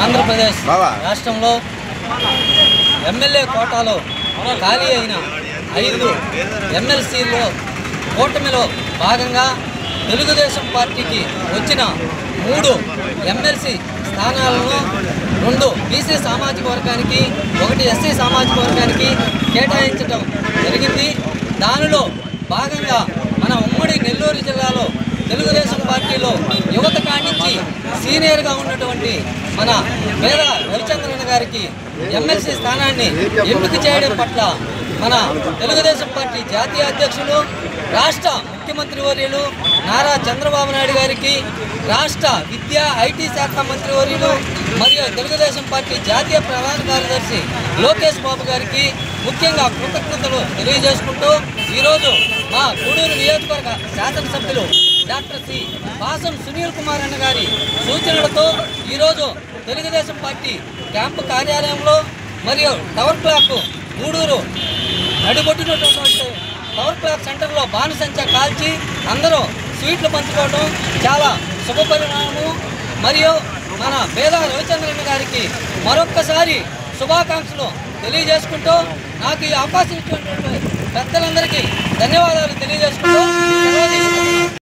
ఆంధ్రప్రదేశ్ రాష్ట్రంలో ఎమ్మెల్యే కోటాలో ఖాళీ అయిన 5 ఎమ్మెల్సీల్లో కూటమిలో భాగంగా తెలుగుదేశం పార్టీకి వచ్చిన 3 ఎమ్మెల్సీ స్థానాలను 2 బీసీ సామాజిక వర్గానికి 1 ఎస్సీ సామాజిక వర్గానికి కేటాయించడం జరిగింది. దానిలో భాగంగా మన ఉమ్మడి నెల్లూరు జిల్లాలో తెలుగుదేశం పార్టీలో యువత కానించి సీనియర్గా ఉన్నటువంటి మన పేద రవిచంద్రన్ గారికి ఎమ్మెల్సీ స్థానాన్ని ఎంపిక చేయడం పట్ల మన తెలుగుదేశం పార్టీ జాతీయ అధ్యక్షులు రాష్ట్ర ముఖ్యమంత్రి వర్యులు నారా చంద్రబాబు నాయుడు గారికి, రాష్ట్ర విద్యా ఐటీ శాఖ మంత్రి వర్యులు మరియు తెలుగుదేశం పార్టీ జాతీయ ప్రధాన కార్యదర్శి లోకేష్ బాబు గారికి ముఖ్యంగా కృతజ్ఞతలు తెలియజేసుకుంటూ ఈరోజు మా గూడూరు నియోజకవర్గ శాసనసభ్యులు డాక్టర్ సి పాసం సునీల్ కుమార్ అన్న గారి సూచనలతో ఈరోజు తెలుగుదేశం పార్టీ క్యాంపు కార్యాలయంలో మరియు టవర్ క్లాక్ గూడూరు నడిబొట్టినటువంటి టవర్ క్లాక్ సెంటర్లో బాణసంచా కాల్చి అందరూ స్వీట్లు పంచుకోవడం చాలా శుభపరిణామము. మరియు మన పేద రవిచంద్రన్ గారికి మరొక్కసారి శుభాకాంక్షలు తెలియజేసుకుంటూ నాకు ఈ అవకాశం ఇచ్చినటువంటి పెద్దలందరికీ ధన్యవాదాలు తెలియజేసుకుంటూ